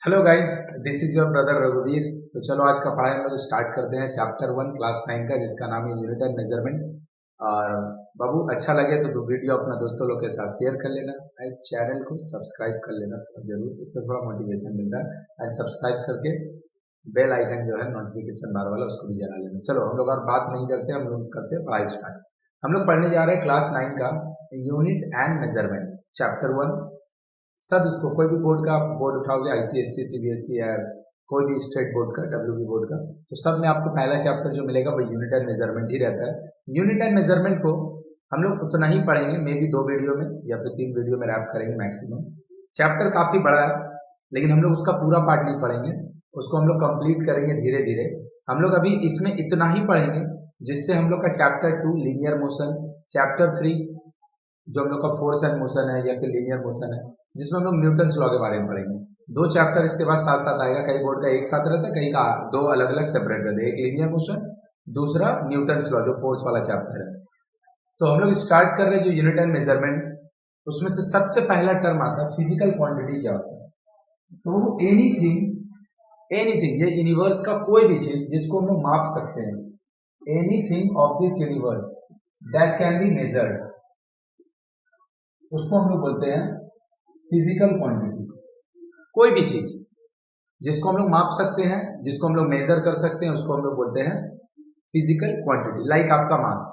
Hello guys, this is your brother रघुवीर। तो चलो आज का पढ़ाई हम लोग स्टार्ट करते हैं चैप्टर 1 क्लास 9 का, जिसका नाम है यूनिट एंड मेजरमेंट। और बाबू अच्छा लगे तो वीडियो अपना दोस्तों लोग के साथ शेयर कर लेना और चैनल को सब्सक्राइब कर लेना जरूर, इससे थोड़ा मोटिवेशन मिलता है। और सब्सक्राइब करके बेल आइकन जो है नोटिफिकेशन बार वाला उसको भी जला लेना। चलो हम लोग और बात नहीं करते, हम लोग करते हैं पढ़ाई स्टार्ट। हम लोग पढ़ने जा रहे हैं क्लास 9 का यूनिट एंड मेजरमेंट चैप्टर 1। सब इसको कोई भी बोर्ड का बोर्ड उठाओगे, आईसीएससी, सीबीएसई या कोई भी स्टेट बोर्ड का, डब्ल्यूबी बोर्ड का, तो सब में आपको पहला चैप्टर जो मिलेगा वो यूनिट एंड मेजरमेंट ही रहता है। यूनिट एंड मेजरमेंट को हम लोग उतना ही पढ़ेंगे, मे बी 2 वीडियो में या फिर 3 वीडियो में रैप करेंगे मैक्सिमम। चैप्टर काफी बड़ा है लेकिन हम लोग उसका पूरा पार्ट नहीं पढ़ेंगे, उसको हम लोग कंप्लीट करेंगे धीरे धीरे। हम लोग अभी इसमें इतना ही पढ़ेंगे जिससे हम लोग का चैप्टर 2 लीनियर मोशन, चैप्टर 3 जो हम लोग का फोर्स एंड मोशन है या फिर लीनियर मोशन है, जिसमें हम लोग न्यूटन्स लॉ के बारे में पढ़ेंगे। 2 चैप्टर इसके बाद साथ साथ आएगा, कई बोर्ड का एक साथ रहता है, कई का 2 अलग अलग सेपरेट रहते हैं, एक लीनियर मोशन, दूसरा न्यूटन्स लॉ जो फोर्स वाला चैप्टर है। तो हम लोग स्टार्ट कर रहे हैं जो यूनिट एंड मेजरमेंट। उसमें से सबसे पहला टर्म आता है फिजिकल क्वांटिटी। क्या होता है? तो एनीथिंग ये यूनिवर्स का कोई भी चीज जिसको हम लोग माप सकते हैं, anything of this universe that can be measured, उसको हम लोग बोलते हैं फिजिकल क्वांटिटी। कोई भी चीज जिसको हम लोग माप सकते हैं, जिसको हम लोग मेजर कर सकते हैं, उसको हम लोग बोलते हैं फिजिकल क्वांटिटी। लाइक आपका मास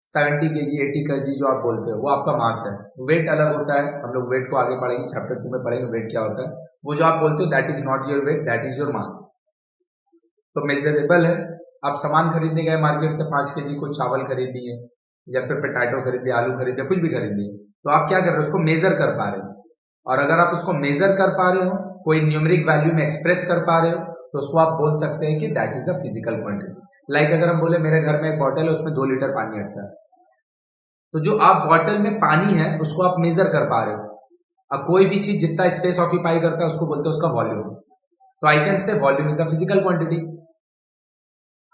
70 केजी 80 केजी जो आप बोलते हो वो आपका मास है। वेट अलग होता है, हम लोग वेट को आगे पढ़ेंगे, चैप्टर 2 में पढ़ेंगे वेट क्या होता है। वो जो आप बोलते हो that is not your weight, that is your मास। तो मेजरेबल है। आप सामान खरीदने गए मार्केट से 5 केजी को चावल खरीद लिए या फिर पोटैटो खरीद लिया, आलू खरीद लिया, कुछ भी खरीद लिए, तो आप क्या कर रहे हो? उसको मेजर कर पा रहे हो। और अगर आप उसको मेजर कर पा रहे हो, कोई न्यूमेरिक वैल्यू में एक्सप्रेस कर पा रहे हो, तो उसको आप बोल सकते हैं कि that is a physical quantity. Like अगर हम बोले मेरे घर में एक बॉटल है, उसमें 2 लीटर पानी आता है, तो जो आप बॉटल में पानी है उसको आप मेजर कर पा रहे हो। अब कोई भी चीज जितना स्पेस ऑक्यूपाई करता है उसको बोलते हैं उसका वॉल्यूम। तो I can say volume is a physical quantity.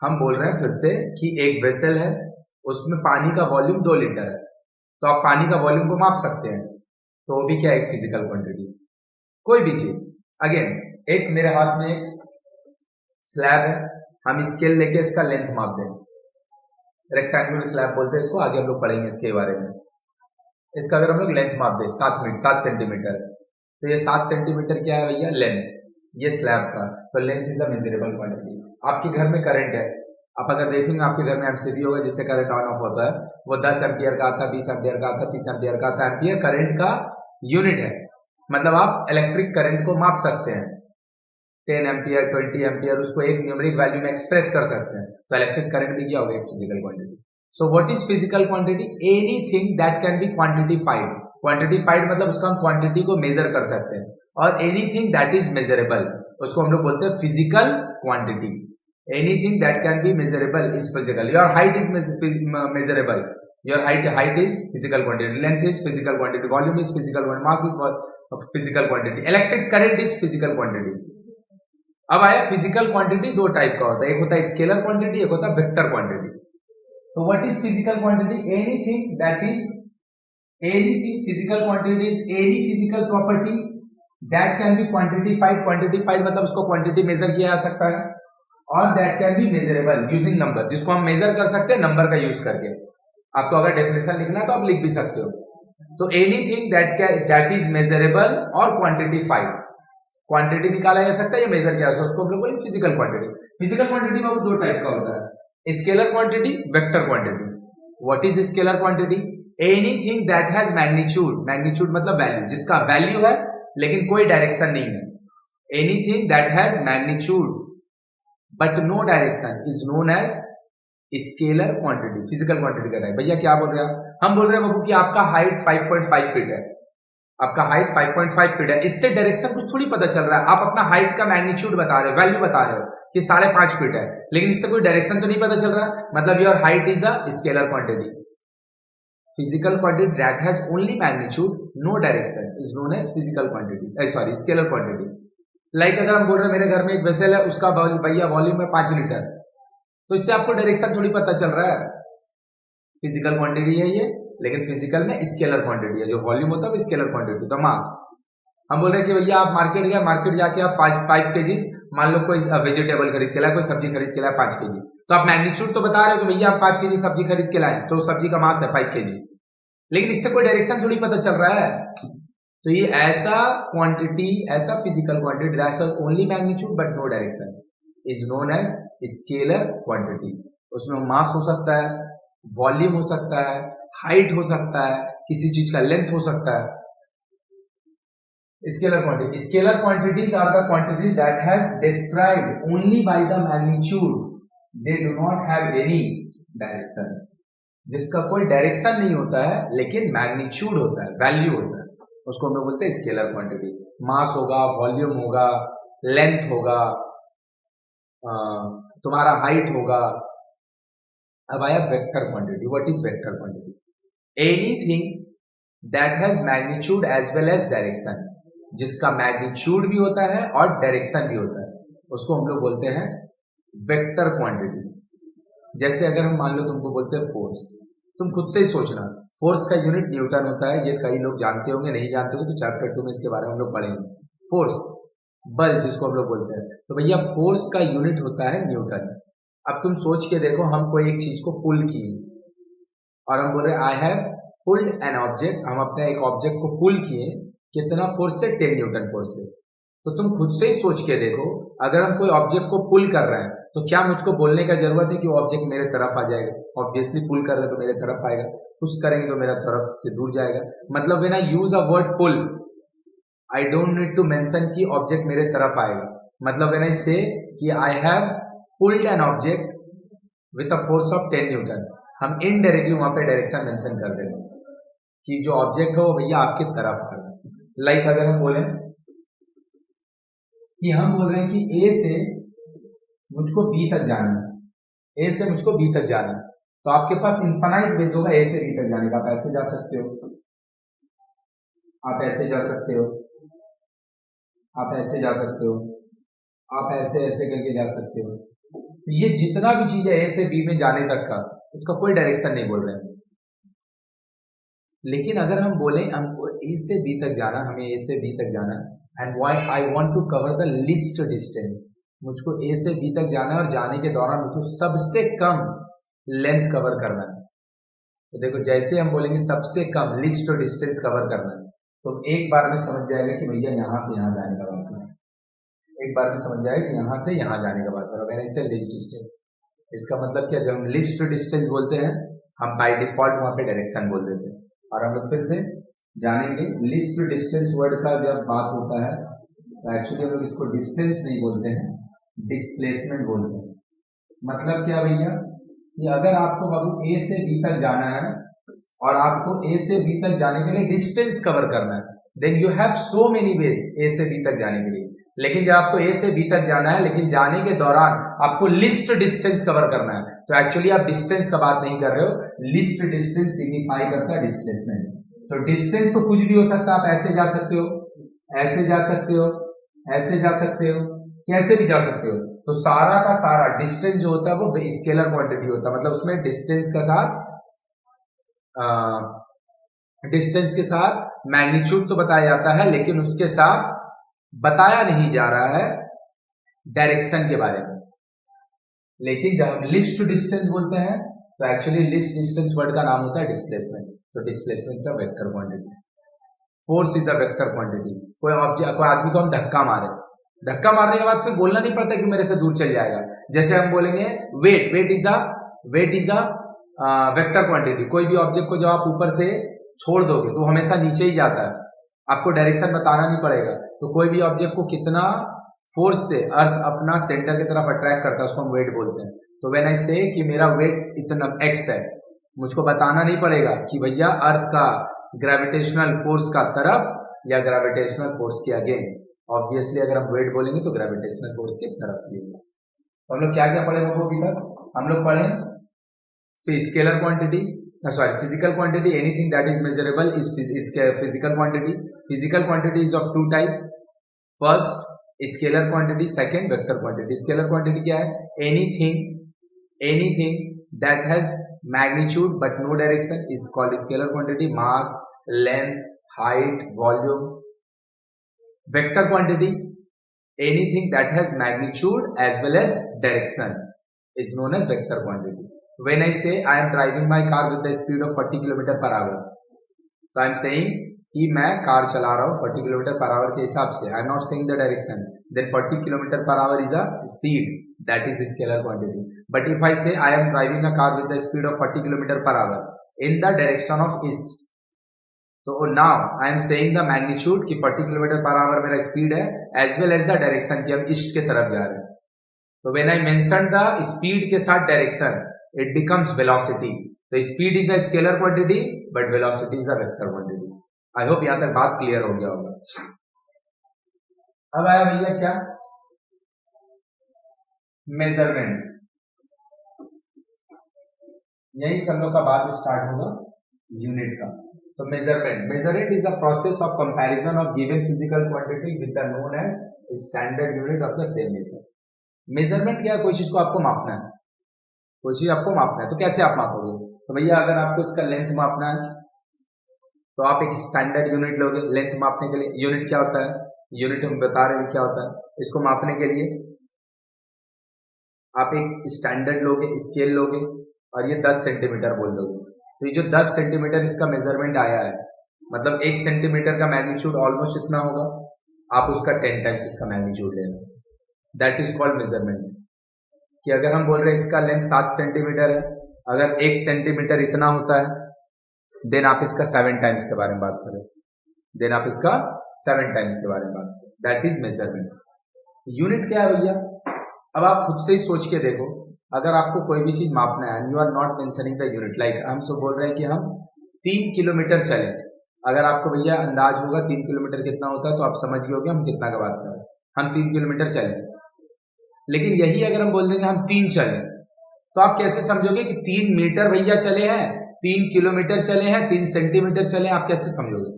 हम बोल रहे हैं फिर से कि एक वेसल है, उसमें पानी का वॉल्यूम 2 लीटर है, तो आप पानी का वॉल्यूम को माप सकते हैं, तो वो भी क्या है? एक फिजिकल क्वांटिटी। कोई भी चीज, अगेन एक मेरे हाथ में एक स्लैब है, हम स्केल लेके इसका लेंथ माप दें, रेक्टेंगुलर स्लैब बोलते हैं इसको, आगे हम लोग पढ़ेंगे इसके बारे में। इसका अगर हम लोग लेंथ माप दें 7 सेंटीमीटर, तो ये 7 सेंटीमीटर क्या है भैया? लेंथ, ये स्लैब का। तो length is a measurable quantity. आपके घर में करंट है, आप अगर देखेंगे आपके घर में एमसीबी होगा जिससे करंट ऑन ऑफ होता है, वो 10 एम्पियर का आता है, 20 एम्पियर का आता है, 30 एम्पियर का आता है। एम्पियर करंट का यूनिट है, मतलब आप इलेक्ट्रिक करंट को माप सकते हैं। 10 एम्पियर 20 एम्पियर, उसको एक न्यूमेरिक वैल्यू में एक्सप्रेस कर सकते हैं। तो इलेक्ट्रिक करंट भी क्या होगा? एक physical quantity. So what is physical quantity? Anything that can be quantified. Quantified मतलब उसका हम क्वांटिटी को मेजर कर सकते हैं। और एनीथिंग दैट इज मेजरेबल, उसको हम लोग बोलते हैं physical quantity. Anything that can be measurable is physical. Your height is measurable, your height is physical quantity, length is physical quantity, volume is physical quantity, mass is physical quantity, electric current is physical quantity. अब आया physical quantity, 2 type का होता है, एक होता है scalar quantity, एक होता है वेक्टर क्वांटिटी। तो what is physical quantity? Anything that is, anything physical quantity is any physical property that can be quantified. Quantified मतलब उसको क्वांटिटी मेजर किया जा सकता है, और that can be measurable using number, जिसको हम मेजर कर सकते हैं नंबर का यूज करके। आपको अगर डेफिनेशन लिखना है तो आप लिख भी सकते हो। तो एनीथिंग दैट इज मेजरेबल और क्वांटिटीफाइड, क्वांटिटी निकाला जा सकता है या मेजर किया जा सकता है, उसको हम लोग बोलेंगे फिजिकल क्वांटिटी। फिजिकल क्वांटिटी में वो 2 टाइप का होता है, scalar quantity, vector quantity. What is scalar quantity? Anything that has magnitude, magnitude मतलब वैल्यू, जिसका वैल्यू है लेकिन कोई डायरेक्शन नहीं है। Anything that has magnitude but no direction is known as scalar quantity. Physical quantity कर रहे हैं भैया, क्या बोल रहे हैं? हम बोल रहे हैं बाबू कि आपका हाइट 5.5 फीट है, आपका हाइट 5.5 फीट है, इससे डायरेक्शन कुछ थोड़ी पता चल रहा है। आप अपना हाइट का मैग्नीट्यूड बता रहे हो, वैल्यू बता रहे हो कि 5.5 फीट है, लेकिन इससे कोई डायरेक्शन तो नहीं पता चल रहा, मतलब your height is a scalar quantity. Physical quantity that has only magnitude no direction is known as physical quantity, sorry scalar quantity. Like अगर हम बोल रहे हैं मेरे घर में एक वेसल है, उसका भैया वॉल्यूम है 5 लीटर, तो इससे आपको डायरेक्शन थोड़ी पता चल रहा है। फिजिकल क्वांटिटी है ये, लेकिन फिजिकल में स्केलर क्वांटिटी है, जो वॉल्यूम होता है वो स्केलर क्वांटिटी। द मास, हम बोल रहे हैं कि भैया आप मार्केट गए, मार्केट जाके आप 5 केजीज, मान लो कोई वेजिटेबल खरीद के लाए, कोई सब्जी खरीद के लाए 5 केजी, तो आप मैग्नीट्यूड तो बता रहे हो कि भैया आप 5 केजी सब्जी खरीद के लाए, तो सब्जी का मास है 5 केजी, लेकिन इससे कोई डायरेक्शन थोड़ी पता चल रहा है। तो ये ऐसा क्वांटिटी, ऐसा physical quantity that's only magnitude but no direction is known as scalar quantity. उसमें मास हो सकता है, वॉल्यूम हो सकता है, हाइट हो सकता है, किसी चीज का लेंथ हो सकता है। Scalar quantity, scalar quantities are the quantity that has described only by the magnitude, they do not have any direction, जिसका कोई डायरेक्शन नहीं होता है लेकिन मैग्नीट्यूड होता है, वैल्यू होता है, उसको हम लोग बोलते हैं स्केलर क्वांटिटी। मास होगा, वॉल्यूम होगा, लेंथ होगा, तुम्हारा हाइट होगा। अब आया vector quantity. What is vector quantity? Anything that has magnitude as well as direction, जिसका मैग्नीट्यूड भी होता है और डायरेक्शन भी होता है, उसको हम लोग बोलते हैं वेक्टर क्वांटिटी। जैसे अगर हम मान लो तुमको बोलते हैं फोर्स, तुम खुद से ही सोचना, फोर्स का यूनिट न्यूटन होता है, ये कई लोग जानते होंगे, नहीं जानते होंगे तो चैप्टर 2 में इसके बारे में हम लोग पढ़ेंगे। फोर्स, बल जिसको हम लोग बोलते हैं, तो भैया फोर्स का यूनिट होता है न्यूटन। अब तुम सोच के देखो, हम कोई एक चीज को पुल किए और हम बोल रहे आई हैव पुल्ड एन ऑब्जेक्ट, हम अपने एक ऑब्जेक्ट को पुल किए, कितना फोर्स से? 10 न्यूटन फोर्स से। तो तुम खुद से ही सोच के देखो, अगर हम कोई ऑब्जेक्ट को पुल कर रहे हैं तो क्या मुझको बोलने का जरूरत है कि वो ऑब्जेक्ट मेरे तरफ आ जाएगा? ऑब्वियसली पुल कर रहे तो मेरे तरफ आएगा, पुश करेंगे तो मेरा तरफ से दूर जाएगा। मतलब when I use a word pull, I don't need to mention कि ऑब्जेक्ट मेरे तरफ आएगा। मतलब व्हेन आई से कि I have pulled an object with a force of 10 newton, हम इनडायरेक्टली वहां पे डायरेक्शन मेंशन कर देंगे कि जो ऑब्जेक्ट है वो भैया आपकी तरफ आ रहा है। लाइक अगर हम बोले कि हम बोल रहे हैं कि ए से मुझको बी तक जाना है, ए से मुझको बी तक जाना है, तो आपके पास इनफाइनाइट वेज होगा ए से बी तक जाने का। आप ऐसे जा सकते हो, आप ऐसे जा सकते हो, आप ऐसे जा सकते हो, आप ऐसे ऐसे करके जा सकते हो। तो ये जितना भी चीज है ए से बी में जाने तक का, उसका कोई डायरेक्शन नहीं बोल रहे हैं। लेकिन अगर हम बोले हमको ए से बी तक जाना, हमें ए से बी तक जाना, and why I want to cover the least distance, मुझको ए से बी तक जाना है और जाने के दौरान मुझको सबसे कम लेंथ कवर करना है। तो देखो, जैसे हम बोलेंगे सबसे कम लीस्ट डिस्टेंस कवर करना है, तो एक बार में समझ जाएगा कि भैया यहां से यहां जाने का बात है, एक बार में समझ जाएगा कि यहां से यहां जाने का बात है। मैंने इसे लीस्ट डिस्टेंस, इसका मतलब क्या, जब हम लिस्ट डिस्टेंस बोलते हैं हम बाय डिफॉल्ट वहां पे डायरेक्शन बोल देते हैं। और हम लोग फिर से जानेंगे, लिस्ट डिस्टेंस वर्ड का जब बात होता है तो एक्चुअली हम लोग इसको डिस्टेंस नहीं बोलते हैं, डिस्प्लेसमेंट बोलते हैं। मतलब क्या भैया, कि अगर आपको बाबू ए से बी तक जाना है और आपको ए से बी तक जाने के लिए डिस्टेंस कवर करना है, then you have so many ways A से बी तक जाने के लिए। लेकिन जब आपको ए से बी तक जाना है लेकिन जाने के दौरान आपको लिस्ट डिस्टेंस कवर करना है, तो एक्चुअली आप डिस्टेंस का बात नहीं कर रहे हो, लिस्ट डिस्टेंस सिग्निफाई करता है डिस्प्लेसमेंट। तो डिस्टेंस तो कुछ भी हो सकता है, आप ऐसे जा सकते हो, ऐसे जा सकते हो, ऐसे जा सकते हो, कैसे भी जा सकते हो। तो सारा का सारा डिस्टेंस जो होता है वो स्केलर क्वांटिटी होता है। मतलब उसमें डिस्टेंस का साथ डिस्टेंस के साथ मैग्नीट्यूड तो बताया जाता है, लेकिन उसके साथ बताया नहीं जा रहा है डायरेक्शन के बारे में। लेकिन जब हम लिस्ट डिस्टेंस बोलते हैं तो एक्चुअली लिस्ट डिस्टेंस वर्ड का नाम होता है डिस्प्लेसमेंट। तो displacement is a vector quantity, force is a vector quantity. कोई ऑब्जेक्ट, कोई आदमी को हम धक्का मारे, धक्का मारने के बाद फिर बोलना नहीं पड़ता कि मेरे से दूर चल जाएगा। जैसे हम बोलेंगे weight, weight is a vector quantity. कोई भी ऑब्जेक्ट को जब आप ऊपर से छोड़ दोगे तो हमेशा नीचे ही जाता है, आपको डायरेक्शन बताना नहीं पड़ेगा। तो कोई भी ऑब्जेक्ट को कितना फोर्स से अर्थ अपना सेंटर की तरफ अट्रैक्ट करता है उसको हम वेट बोलते हैं। तो व्हेन आई से कि मेरा वेट इतना एक्स है, मुझको बताना नहीं पड़ेगा कि भैया अर्थ का ग्रेविटेशनल फोर्स का तरफ या ग्रेविटेशनल फोर्स के अगेंस्ट। ऑब्वियसली अगर हम वेट बोलेंगे तो ग्रेविटेशनल फोर्स की तरफ ही होगा। तो हम लोग क्या क्या पढ़े लोगों अभी तक? हम लोग पढ़े scalar quantity, sorry physical quantity, anything that is measurable is physical quantity. Physical quantity is of two type, first scalar quantity, second vector quantity. Scalar quantity क्या है? Anything that has magnitude but no direction is called scalar quantity. Mass, length, height, volume, vector quantity, anything that has magnitude as well as direction is known as vector quantity. When I say I am driving my car with the speed of 40 kilometre per our, तो आई am saying कि मैं car चला रहा हूँ 40 kilometre per our के हिसाब से. I am not saying the direction. Then 40 kilometre per hour is a speed, that is scalar quantity. But if I say I am driving a car with the speed of 40 kilometre per hour in the direction of east, तो now I am saying the magnitude कि 40 kilometre per hour मेरा speed है as well as the direction कि हम east के तरफ जा रहे हैं. तो when I mention the speed के साथ डायरेक्शन, इट बिकम्स वेलोसिटी. तो speed is a scalar quantity but velocity is a vector quantity. I hope यहां तक बात क्लियर हो गया होगा. अब आया भैया क्या, मेजरमेंट. यही सब लोग का बात स्टार्ट होगा यूनिट का. तो measurement is a process of comparison of given physical quantity with the known as standard unit of the same nature. Measurement क्या है, कोई चीज को आपको मापना है, कोई चीज आपको मापना है, तो कैसे आप मापोगे. तो भैया अगर आपको इसका लेंथ मापना है तो आप एक स्टैंडर्ड यूनिट लोगे लेंथ मापने के लिए. यूनिट क्या होता है, यूनिट हम बता रहे हैं क्या होता है. इसको मापने के लिए आप एक स्टैंडर्ड लोगे, स्केल लोगे और ये 10 सेंटीमीटर बोल दोगे. तो ये जो 10 सेंटीमीटर इसका मेजरमेंट आया है, मतलब 1 सेंटीमीटर का मैग्नीट्यूड ऑलमोस्ट इतना होगा, आप उसका 10 टाइम्स इसका मैग्नीट्यूड लेना. That is called measurement. कि अगर हम बोल रहे हैं इसका लेंथ 7 सेंटीमीटर है, अगर 1 सेंटीमीटर इतना होता है, देन आप इसका 7 टाइम्स के बारे में बात करें. देन आप इसका 7 टाइम्स के बारे में बात करें. That is measurement. यूनिट क्या है भैया, अब आप खुद से ही सोच के देखो. अगर आपको कोई भी चीज मापना है and you are not mentioning the unit, like हम सब बोल रहे हैं कि हम 3 किलोमीटर चले. अगर आपको भैया अंदाज होगा 3 किलोमीटर कितना होता है, तो आप समझ गए होगे हम कितना का बात कर रहे हैं. हम 3 किलोमीटर चले, लेकिन यही अगर हम बोल देंगे हम 3 चले, तो आप कैसे समझोगे कि 3 मीटर भैया चले हैं, 3 किलोमीटर चले हैं, 3 सेंटीमीटर चले हैं, आप कैसे समझोगे.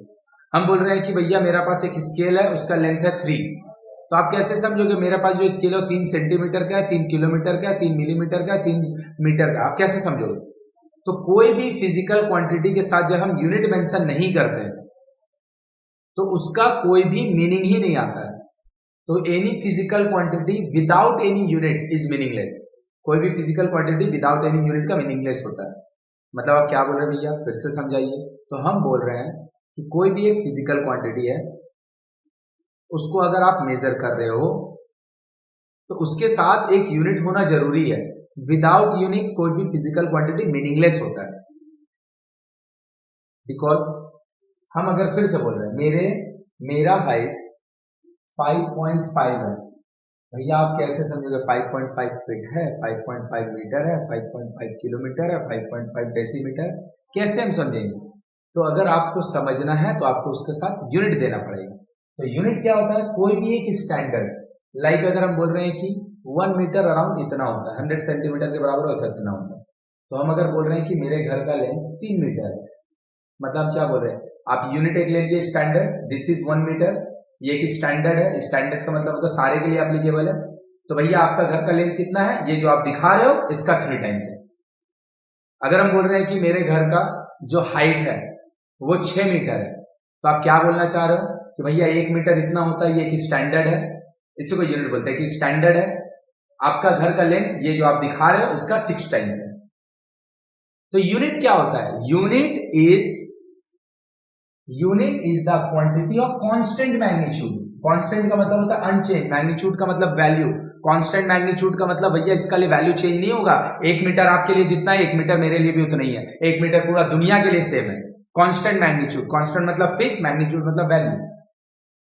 हम बोल रहे हैं कि भैया मेरा पास एक स्केल है, उसका लेंथ है 3, तो आप कैसे समझोगे मेरे पास जो स्केल है 3 सेंटीमीटर का है, 3 किलोमीटर का है, 3 मिलीमीटर का है, 3 मीटर का, आप कैसे समझोगे. तो कोई भी फिजिकल क्वांटिटी के साथ जब हम यूनिट मेंशन नहीं करते हैं तो उसका कोई भी मीनिंग ही नहीं आता है. तो any physical quantity without any unit is meaningless. कोई भी physical quantity without any unit का मीनिंगलेस होता है. मतलब आप क्या बोल रहे हैं भैया, फिर से समझाइए. तो हम बोल रहे हैं कि कोई भी एक फिजिकल क्वांटिटी है, उसको अगर आप मेजर कर रहे हो तो उसके साथ एक यूनिट होना जरूरी है. विदाउट यूनिट कोई भी फिजिकल क्वांटिटी मीनिंगलेस होता है. बिकॉज हम अगर फिर से बोल रहे हैं मेरा हाइट 5.5 है, भैया आप कैसे समझोगे 5.5 फीट है, 5.5 मीटर है, 5.5 किलोमीटर है, 5.5 डेसीमीटर, कैसे हम समझेंगे. तो अगर आपको समझना है तो आपको उसके साथ यूनिट देना पड़ेगा. तो यूनिट क्या होता है, कोई भी एक स्टैंडर्ड, लाइक अगर हम बोल रहे हैं कि 1 मीटर अराउंड इतना होता है, 100 सेंटीमीटर के बराबर होता है, इतना होता है. तो हम अगर बोल रहे हैं कि मेरे घर का लेंथ 3 मीटर है, मतलब क्या बोल रहे हैं, आप यूनिट एक ले लीजिए स्टैंडर्ड, दिस इज 1 मीटर, ये एक स्टैंडर्ड है. स्टैंडर्ड का मतलब होता है सारे के लिए एप्लीकेबल है. तो भैया आपका घर का लेंथ कितना है, ये जो आप दिखा रहे हो इसका 3 टाइम्स है. अगर हम बोल रहे हैं कि मेरे घर का जो हाइट है वो 6 मीटर है, तो आप क्या बोलना चाह रहे हो कि भैया 1 मीटर इतना होता है, ये एक स्टैंडर्ड है. इसी को यूनिट बोलते हैं कि स्टैंडर्ड है. आपका घर का लेंथ ये जो आप दिखा रहे हो इसका 6 टाइम्स है. तो यूनिट क्या होता है, unit is the quantity of constant magnitude. Constant का मतलब होता है अनचेंज, मैग्नीट्यूड का मतलब वैल्यू, कांस्टेंट मैग्नीट्यूड का मतलब भैया इसका लिए वैल्यू चेंज नहीं होगा. 1 मीटर आपके लिए जितना है 1 मीटर मेरे लिए भी उतना ही है. 1 मीटर पूरा दुनिया के लिए सेम है. कांस्टेंट मैग्नीट्यूड, कांस्टेंट मतलब फिक्स, मैग्नीट्यूड मतलब value,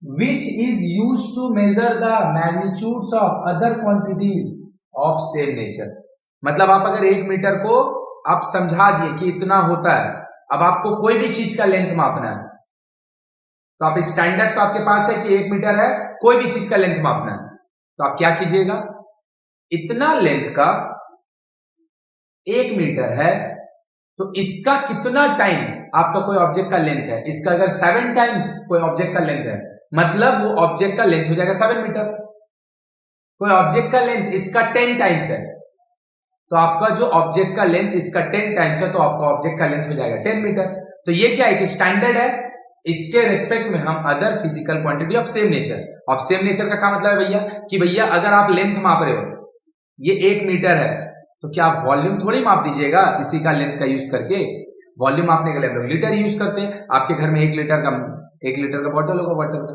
which is used to measure the magnitudes of other quantities of same nature. मतलब आप अगर 1 मीटर को आप समझा दिए कि इतना होता है, अब आपको कोई भी चीज का लेंथ मापना है, तो आप स्टैंडर्ड तो आपके पास है कि 1 मीटर है, कोई भी चीज का लेंथ मापना है, तो आप क्या कीजिएगा, इतना लेंथ का 1 मीटर है, तो इसका कितना टाइम्स आपका कोई ऑब्जेक्ट का लेंथ है, इसका अगर 7 टाइम्स कोई ऑब्जेक्ट का लेंथ है, मतलब वो ऑब्जेक्ट का लेंथ हो जाएगा 7 मीटर. कोई ऑब्जेक्ट का लेंथ इसका 10 टाइम्स है, तो आपका जो ऑब्जेक्ट का लेंथ इसका 10 टाइम्स है, तो आपका ऑब्जेक्ट का लेंथ हो जाएगा 10 मीटर. तो ये क्या है कि स्टैंडर्ड है, इसके रिस्पेक्ट में हम other physical quantity of same nature का क्या मतलब है भैया कि भैया अगर आप लेंथ माप रहे हो, ये 1 मीटर है, तो क्या आप वॉल्यूम थोड़ी माप दीजिएगा इसी का लेंथ का यूज करके। वॉल्यूम मापने के लिए हम लोग लीटर यूज करते हैं। आपके घर में 1 लीटर का बॉटल होगा वाटर का,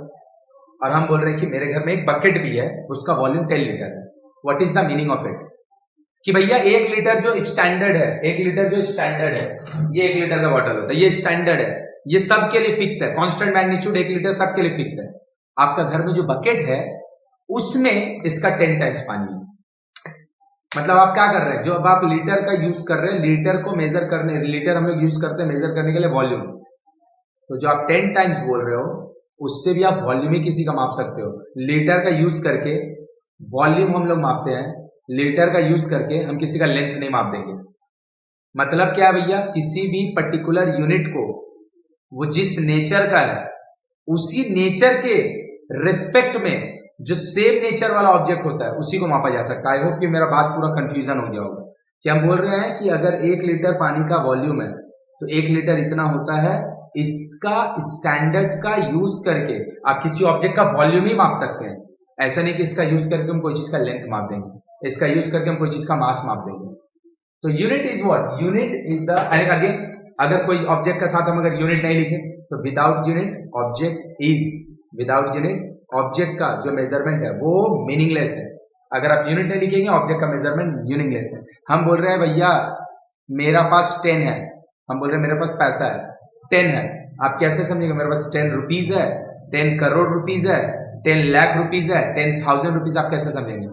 और हम बोल रहे हैं कि मेरे घर में एक बकेट भी है, उसका वॉल्यूम 10 लीटर है। What is the meaning of it कि भैया 1 लीटर जो स्टैंडर्ड है, 1 लीटर जो स्टैंडर्ड है, ये 1 लीटर का बॉटल होता है, ये स्टैंडर्ड है, ये सबके लिए फिक्स है, कांस्टेंट मैग्नीट्यूड 1 लीटर सबके लिए फिक्स है। आपका घर में जो बकेट है उसमें इसका 10 टाइम्स पानी है। मतलब आप क्या कर रहे हैं, जो अब आप लीटर का यूज कर रहे हैं, लीटर को मेजर करने, लीटर हम लोग यूज करते हैं मेजर करने के लिए वॉल्यूम, तो जो आप 10 टाइम्स बोल रहे हो उससे भी आप वॉल्यूम ही किसी का माप सकते हो। लीटर का यूज करके वॉल्यूम हम लोग मापते हैं, लीटर का यूज करके हम किसी का लेंथ नहीं माप देंगे। मतलब क्या भैया, किसी भी पर्टिकुलर यूनिट को वो जिस नेचर का है उसी नेचर के रिस्पेक्ट में जो सेम नेचर वाला ऑब्जेक्ट होता है उसी को मापा जा सकता है। आई होप कि मेरा बात पूरा कंफ्यूजन हो गया होगा कि हम बोल रहे हैं कि अगर 1 लीटर पानी का वॉल्यूम है तो 1 लीटर इतना होता है, इसका स्टैंडर्ड का यूज करके आप किसी ऑब्जेक्ट का वॉल्यूम ही माप सकते हैं। ऐसा नहीं कि इसका यूज करके हम कोई चीज का लेंथ माप देंगे, इसका यूज करके हम कोई चीज का मास माप देंगे। तो unit is what, unit is the, again अगर कोई ऑब्जेक्ट का साथ हम अगर यूनिट नहीं लिखे तो without unit object is, without unit object का जो मेजरमेंट है वो मीनिंगलेस है। अगर आप यूनिट नहीं लिखेंगे ऑब्जेक्ट का मेजरमेंट मीनिंगलेस है। हम बोल रहे हैं भैया मेरा पास 10 है, हम बोल रहे हैं मेरे पास पैसा है 10 है, आप कैसे समझेंगे मेरे पास 10 रुपीज है, 10 करोड़ रुपीज है, 10 लाख रुपीज है, 10,000 रुपीज, आप कैसे समझेंगे।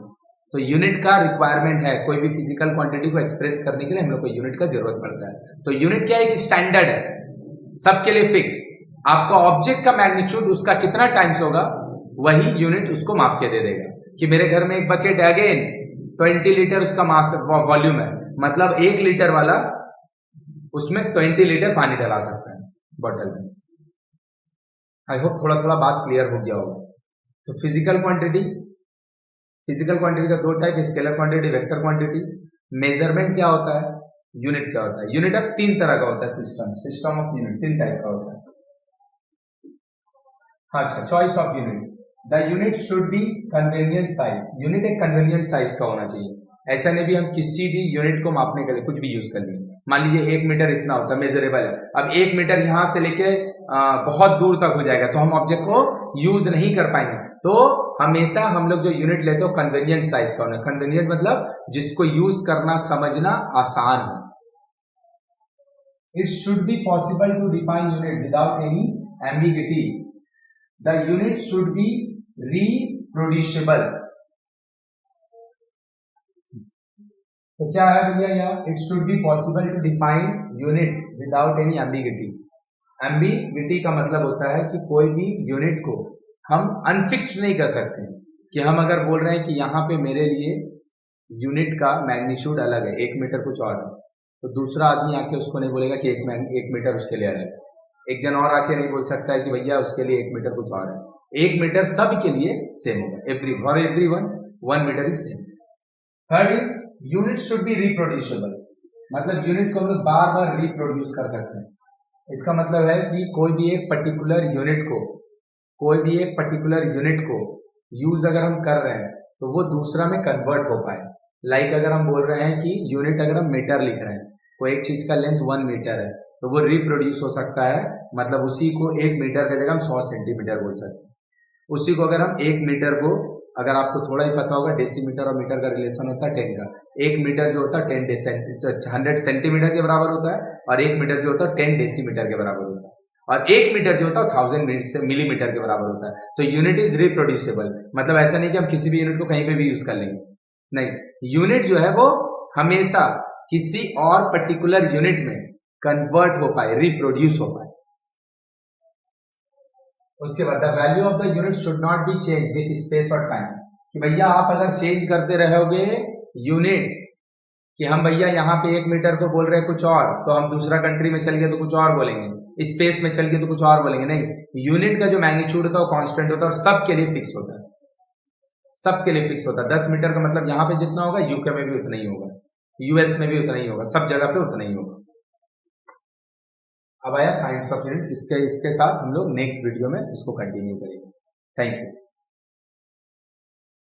तो यूनिट का रिक्वायरमेंट है, कोई भी फिजिकल क्वांटिटी को एक्सप्रेस करने के लिए हम लोग को यूनिट का जरूरत पड़ता है। तो यूनिट क्या है, एक स्टैंडर्ड है सबके लिए फिक्स। आपका ऑब्जेक्ट का मैग्नीट्यूड उसका कितना टाइम्स होगा वही यूनिट उसको माप के दे देगा। कि मेरे घर में एक बकेट है, अगेन 20 लीटर उसका मास वॉल्यूम है, मतलब 1 लीटर वाला उसमें 20 लीटर पानी डला सकता है बॉटल में। आई होप थोड़ा थोड़ा बात क्लियर हो गया होगा। तो फिजिकल क्वांटिटी का 2 type, scalar quantity, vector quantity. Measurement क्या होता है, यूनिट क्या होता है। यूनिट अब 3 तरह का होता है, सिस्टम ऑफ यूनिट 3 टाइप का होता है। अच्छा, choice of unit, the unit should be convenient size. Unit एक कन्वीनियंट साइज का होना चाहिए। ऐसा नहीं भी हम किसी भी यूनिट को मापने के लिए कुछ भी यूज कर लेंगे। मान लीजिए 1 मीटर इतना होता है, मेजरेबल है। अब 1 मीटर यहां से लेके बहुत दूर तक हो जाएगा तो हम ऑब्जेक्ट को यूज नहीं कर पाएंगे। तो हमेशा हम लोग जो यूनिट लेते हो कन्वीनियंट साइज का होना। कन्वीनियंट मतलब जिसको यूज करना समझना आसान हो। It should be possible to define unit without any ambiguity. The unit should be reproducible. तो क्या है भैया यहाँ, it should be possible to define unit without any ambiguity. Ambiguity का मतलब होता है कि कोई भी यूनिट को हम अनफिक्स्ड नहीं कर सकते। कि हम अगर बोल रहे हैं कि यहाँ पे मेरे लिए यूनिट का मैग्नीट्यूड अलग है, 1 मीटर कुछ और है, तो दूसरा आदमी आके उसको नहीं बोलेगा कि 1 मीटर उसके लिए अलग है। एक जन और आके नहीं बोल सकता है कि भैया उसके लिए 1 मीटर कुछ और है। 1 मीटर सब के लिए सेम होगा, everyone 1 metre is same. Third is unit should be reproducible. मतलब यूनिट को हम लोग बार बार रिप्रोड्यूस कर सकते हैं। इसका मतलब है कि कोई भी एक पर्टिकुलर यूनिट को यूज अगर हम कर रहे हैं तो वो दूसरा में कन्वर्ट हो पाए। लाइक अगर हम बोल रहे हैं कि यूनिट अगर हम मीटर लिख रहे हैं, कोई एक चीज का लेंथ 1 मीटर है तो वो रिप्रोड्यूस हो सकता है। मतलब उसी को 1 मीटर की जगह हम 100 सेंटीमीटर बोल सकते हैं। उसी को अगर हम 1 मीटर को, अगर आपको थोड़ा ही पता होगा डेसीमीटर और मीटर का रिलेशन होता है 10 का। 1 मीटर जो होता है 100 सेंटीमीटर के बराबर होता है, और 1 मीटर जो होता है 10 डेसीमीटर के बराबर होता है, और 1 मीटर जो होता है 1000 मिलीमीटर के बराबर होता है। तो यूनिट इज रिप्रोड्यूसिबल। मतलब ऐसा नहीं कि हम किसी भी यूनिट को कहीं पे भी यूज कर लेंगे, नहीं, यूनिट जो है वो हमेशा किसी और पर्टिकुलर यूनिट में कन्वर्ट हो पाए, रिप्रोड्यूस हो पाए। उसके बाद the value of the unit should not be change with space और टाइम। कि भैया आप अगर चेंज करते रहोगे यूनिट, कि हम भैया यहाँ पे 1 मीटर को बोल रहे हैं कुछ और, तो हम दूसरा कंट्री में चल गए तो कुछ और बोलेंगे, स्पेस में चल गए तो कुछ और बोलेंगे। नहीं, यूनिट का जो मैग्नीट्यूड होता है वो कांस्टेंट होता है और सबके लिए फिक्स होता है, सबके लिए फिक्स होता है। 10 मीटर का मतलब यहाँ पे जितना होगा यूके में भी उतना ही होगा, यूएस में भी उतना ही होगा, सब जगह पे उतना ही होगा। अब आया काइंड्स ऑफ यूनिट, इसके साथ हम लोग नेक्स्ट वीडियो में इसको कंटिन्यू करेंगे। Thank you.